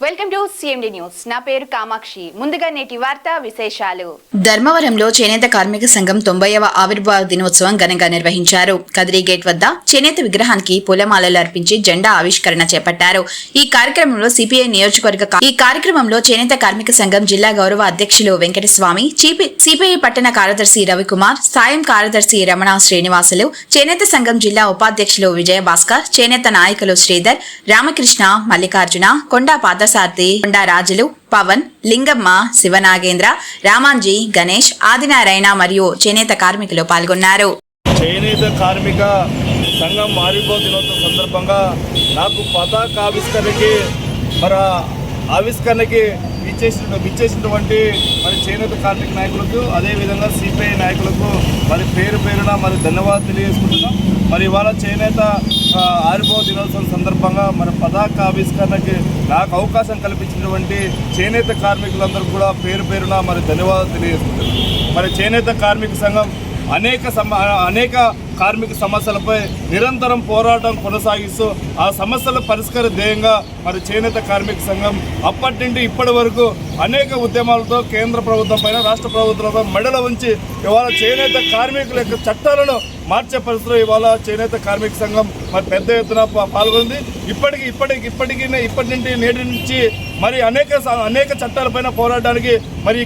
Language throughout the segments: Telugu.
Welcome to CMD news. నా పేరు కామాక్షి. ముందుగా నేటి వార్తా విశేషాలు. ధర్మవరంలో చేనేత కార్మిక సంఘం 90వ ఆవిర్భావ దినోత్సవం ఘనంగా నిర్వహించారు. కదిరి గేట్ వద్ద చేనేత విగ్రహానికి పూలమాలలు అర్పించి జెండా ఆవిష్కరణ చేపట్టారు. ఈ కార్యక్రమంలో సిపిఐ నియోజకవర్గ చేనేత కార్మిక సంఘం జిల్లా గౌరవ అధ్యక్షులు వెంకటస్వామి, సిపిఐ పట్టణ కార్యదర్శి రవికుమార్, సాయం కార్యదర్శి రమణ శ్రీనివాసులు, చేనేత సంఘం జిల్లా ఉపాధ్యక్షులు విజయభాస్కర్, చేనేత నాయకులు శ్రీధర్, రామకృష్ణ, మల్లికార్జున, కొండా పాదసారథి, కొండా రాజులు, పవన్, లింగమ్మ, శివనాగేంద్ర, రామాంజీ, గణేష్, ఆదినారాయణ మరియు చేనేత కార్మికులు పాల్గొన్నారు. చేనేత కార్మిక సంఘం ఆవిర్భావ దినోత్సవం సందర్భంగా నాకు ఆవిష్కరణకి విచ్చేసినటువంటి మరి చేనేత కార్మిక నాయకులకు, అదేవిధంగా సిపిఐ నాయకులకు మరి పేరున మరి ధన్యవాదాలు తెలియజేసుకుంటున్నాం. మరి ఇవాళ చేనేత ఆవిర్భావ దినోత్సవం సందర్భంగా మరి పతాక ఆవిష్కరణకి నాకు అవకాశం కల్పించినటువంటి చేనేత కార్మికులందరూ కూడా పేరున మరి ధన్యవాదాలు తెలియజేసుకుంటున్నాం. మరి చేనేత కార్మిక సంఘం అనేక కార్మిక సమస్యలపై నిరంతరం పోరాటం కొనసాగిస్తూ ఆ సమస్యల పరిష్కార ధ్యేయంగా మరి చేనేత కార్మిక సంఘం అప్పటి నుండి ఇప్పటి వరకు అనేక ఉద్యమాలతో కేంద్ర ప్రభుత్వం పైన, రాష్ట్ర ప్రభుత్వంపై మెడల ఉంచి ఇవాళ చేనేత కార్మికుల యొక్క చట్టాలను మార్చే పరిస్థితిలో ఇవాళ చేనేత కార్మిక సంఘం మరి పెద్ద ఎత్తున పాల్గొంది. ఇప్పటి నుండి నేటి నుంచి మరి అనేక చట్టాలపైన పోరాటానికి మరి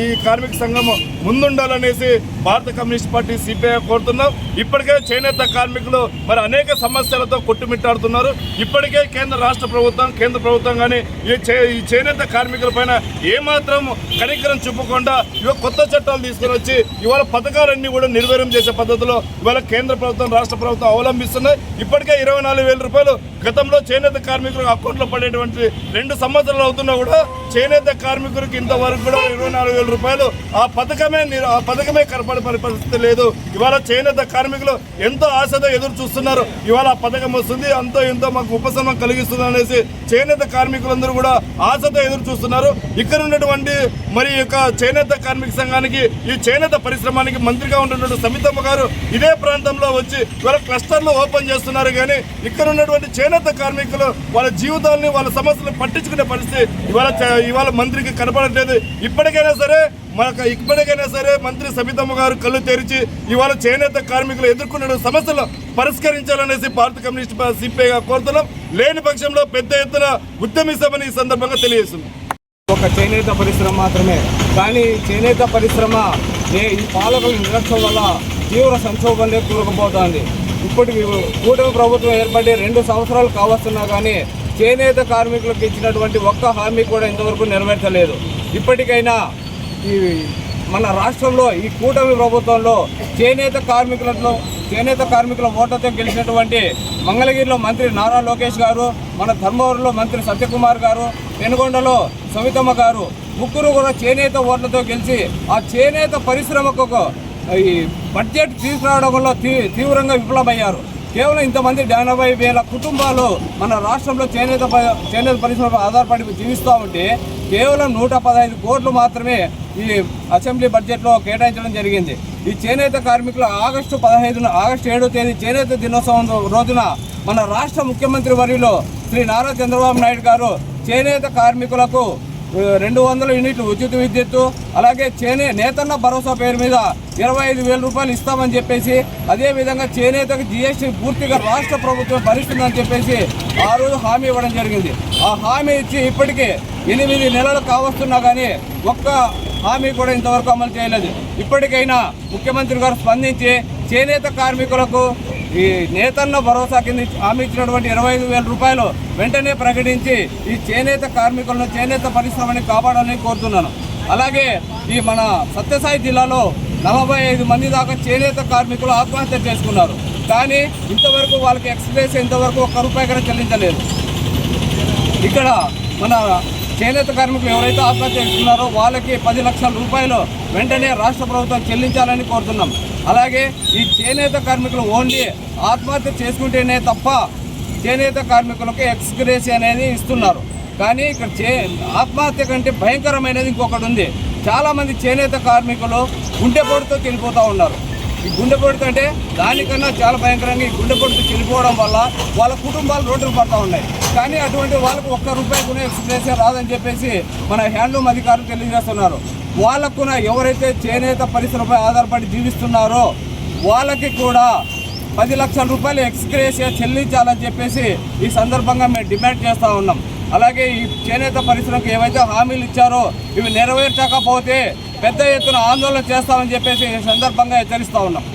ఈ కార్మిక సంఘం ముందుండాలనేసి భారత కమ్యూనిస్ట్ పార్టీ సిపిఐ కోరుతున్నాం. ఇప్పటికే చేనేత కార్మికులు మరి అనేక సమస్యలతో కొట్టుమిట్టాడుతున్నారు. ఇప్పటికే రాష్ట్ర ప్రభుత్వం కానీ ఈ చేనేత కార్మికుల పైన ఏమాత్రం కనికరం చూపకుండా ఇవాళ కొత్త చట్టాలు తీసుకుని వచ్చి ఇవాళ పథకాలన్నీ కూడా నిర్వీర్యం చేసే పద్ధతిలో ఇవాళ కేంద్ర ప్రభుత్వం, రాష్ట్ర ప్రభుత్వం అవలంబిస్తున్నాయి. ఇప్పటికే 24,000 రూపాయలు గతంలో చేనేత కార్మికులకు అకౌంట్లో పడేటువంటి 2 సంవత్సరాలు అవుతున్నా కూడా చేనేత కార్మికులకు ఇంతవరకు కూడా 24,000 రూపాయలు ఆ పథకమే కనపడే పరిస్థితి లేదు. ఇవాళ చేనేత కార్మికులు ఎంతో ఆశతో ఎదురు చూస్తున్నారు. ఇవాళ ఆ పథకం వస్తుంది, ఎంతో మాకు ఉపశమనం కలిగిస్తుంది అనేసి చేనేత కార్మికులందరూ కూడా ఆశతో ఎదురు చూస్తున్నారు. ఇక్కడ ఉన్నటువంటి మరి యొక్క చేనేత కార్మిక సంఘానికి, ఈ చేనేత పరిశ్రమానికి మంత్రిగా ఉన్నటువంటి సమితమ్మ గారు ఇదే ప్రాంతంలో వచ్చి ఇవాళ క్లస్టర్లు ఓపెన్ చేస్తున్నారు. కానీ ఇక్కడ ఉన్నటువంటి చేనేత కార్మికులు వాళ్ళ జీవితాలని, వాళ్ళ సమస్యలు పట్టించుకునే పరిస్థితి ఇవాళ మంత్రికి కనపడట్లేదు. ఇప్పటికైనా సరే మంత్రి సబితమ్మ గారు కళ్ళు తెరిచి ఇవాళ చేనేత కార్మికులు ఎదుర్కొన్న సమస్యలు పరిష్కరించాలనేసి భారత కమ్యూనిస్ట్ సిపిఐగా కోరుతున్నాం. లేని పక్షంలో పెద్ద ఎత్తున ఉద్యమిస్తామని ఈ సందర్భంగా తెలియజేస్తున్నాం. ఒక చేనేత పరిశ్రమ మాత్రమే, కానీ చేనేత పరిశ్రమ ఈ పాలకుల నిర్లక్ష్యం వల్ల తీవ్ర సంక్షోభంలో కూరుకుపోతోంది. ఇప్పటికి కూటమి ప్రభుత్వం ఏర్పడి 2 సంవత్సరాలు కావస్తున్నా కానీ చేనేత కార్మికులకు ఇచ్చినటువంటి ఒక్క హామీ కూడా ఇంతవరకు నెరవేర్చలేదు. ఇప్పటికైనా ఈ మన రాష్ట్రంలో ఈ కూటమి ప్రభుత్వంలో చేనేత కార్మికుల ఓట్లతో గెలిచినటువంటి మంగళగిరిలో మంత్రి నారా లోకేష్ గారు, మన ధర్మవరంలో మంత్రి సత్యకుమార్ గారు, పెనుగొండలో సవితమ్మ గారు, ముగ్గురు కూడా చేనేత ఓట్లతో గెలిచి ఆ చేనేత పరిశ్రమకు ఈ బడ్జెట్ తీసుకురావడంలో తీవ్రంగా విఫలమయ్యారు. కేవలం ఇంతమంది 80,000 కుటుంబాలు మన రాష్ట్రంలో చేనేత పరిశ్రమ ఆధారపడి జీవిస్తూ ఉంటే కేవలం 115 కోట్లు మాత్రమే ఈ అసెంబ్లీ బడ్జెట్లో కేటాయించడం జరిగింది. ఈ చేనేత కార్మికులు ఆగస్టు 7వ తేదీ చేనేత దినోత్సవం రోజున మన రాష్ట్ర ముఖ్యమంత్రి వర్యులు శ్రీ నారా చంద్రబాబు నాయుడు గారు చేనేత కార్మికులకు 200 యూనిట్లు ఉచిత విద్యుత్తు, అలాగే నేతన్న భరోసా పేరు మీద 25,000 రూపాయలు ఇస్తామని చెప్పేసి, అదేవిధంగా చేనేతకు GST పూర్తిగా రాష్ట్ర ప్రభుత్వం భరిస్తుందని చెప్పేసి ఆ రోజు హామీ ఇవ్వడం జరిగింది. ఆ హామీ ఇచ్చి ఇప్పటికీ 8 నెలలు కావస్తున్నా కానీ ఒక్క హామీ కూడా ఇంతవరకు అమలు చేయలేదు. ఇప్పటికైనా ముఖ్యమంత్రి గారు స్పందించి చేనేత కార్మికులకు ఈ నేతన్న భరోసా కింద హామీ ఇచ్చినటువంటి 25,000 రూపాయలు వెంటనే ప్రకటించి ఈ చేనేత కార్మికులను, చేనేత పరిశ్రమని కాపాడాలని కోరుతున్నాను. అలాగే ఈ మన సత్యసాయి జిల్లాలో 45 మంది దాకా చేనేత కార్మికులు ఆత్మహత్య చేసుకున్నారు. కానీ ఇంతవరకు వాళ్ళకి ఎక్స్ప్రెస్ ఇంతవరకు ₹1 కూడా చెల్లించలేదు. ఇక్కడ మన చేనేత కార్మికులు ఎవరైతే ఆత్మహత్య చేసుకున్నారో వాళ్ళకి 10 లక్షల రూపాయలు వెంటనే రాష్ట్ర ప్రభుత్వం చెల్లించాలని కోరుతున్నాం. అలాగే ఈ చేనేత కార్మికులు ఓన్లీ ఆత్మహత్య చేసుకుంటేనే తప్ప చేనేత కార్మికులకు ఎక్స్గ్రేస్ అనేది ఇస్తున్నారు. కానీ ఇక్కడ ఆత్మహత్య కంటే భయంకరమైనది ఇంకొకటి ఉంది. చాలామంది చేనేత కార్మికులు గుండెపోటుతో చనిపోతూ ఉన్నారు. ఈ గుండెపోటుతో అంటే దానికన్నా చాలా భయంకరంగా ఈ గుండెపోటుతో చనిపోవడం వల్ల వాళ్ళ కుటుంబాలు రోడ్డులు పడతా ఉన్నాయి. కానీ అటువంటి వాళ్ళకు ₹1 కూడా ఎక్స్ప్రెస్ రాదని చెప్పేసి మన హ్యాండ్లూమ్ అధికారులు తెలియజేస్తున్నారు. వాళ్ళకు ఎవరైతే చేనేత పరిశ్రమపై ఆధారపడి జీవిస్తున్నారో వాళ్ళకి కూడా ₹10 లక్షల ఎక్స్గ్రేషియా చెల్లించాలని చెప్పేసి ఈ సందర్భంగా మేము డిమాండ్ చేస్తూ ఉన్నాం. అలాగే ఈ చేనేత పరిశ్రమకు ఏవైతే హామీలు ఇచ్చారో ఇవి నెరవేర్చకపోతే పెద్ద ఎత్తున ఆందోళన చేస్తామని చెప్పేసి ఈ సందర్భంగా హెచ్చరిస్తూ ఉన్నాం.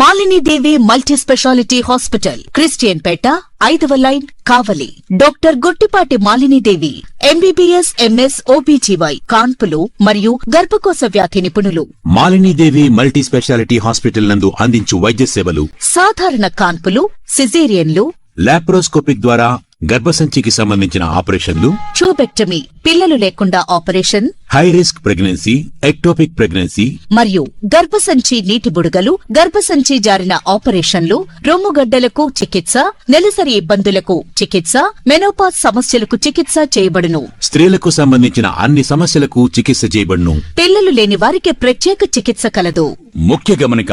Malinidevi multi speciality hospital, Christian Peta, 5వ line, Kavali. Doctor Guttipati Malinidevi, MBBS, MS, OBGY, కాన్పులు మరియు గర్భకోశ వ్యాధి నిపుణులు. మాలినీదేవి మల్టీ స్పెషాలిటీ హాస్పిటల్ నందు అందించు వైద్య సేవలు: సాధారణ కాన్పులు, సిజేరియన్లు, లాప్రోస్కోపిక్ ద్వారా గర్భసంచికి సంబంధించిన ఆపరేషన్లు, ట్యూబెక్టమీ, పిల్లలు లేకుండా operation, high risk pregnancy, ectopic pregnancy మరియు గర్భసంచి నీటి బుడగలు, గర్భసంచి జారిన ఆపరేషన్లు, రొమ్ముగడ్డలకు చికిత్స, నెలసరి ఇబ్బందులకు చికిత్స, మెనోపాజ్ సమస్యలకు చికిత్స చేయబడును. స్త్రీలకు సంబంధించిన అన్ని సమస్యలకు చికిత్స చేయబడును. పిల్లలు లేని వారికి ప్రత్యేక చికిత్స కలదు. ముఖ్య గమనిక: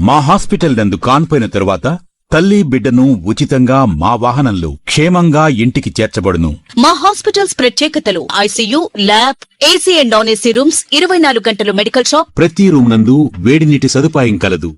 మా హాస్పిటల్ నందు కాన్పోయిన తరువాత తల్లి బిడ్డను ఉచితంగా మా వాహనంలో క్షేమంగా ఇంటికి చేర్చబడును. మా హాస్పిటల్స్ ప్రత్యేకతలు: ICU, lab, AC and non AC rooms, 24 గంటలు మెడికల్ షాప్, ప్రతి రూమ్ నందు వేడి నీటి సదుపాయం కలదు.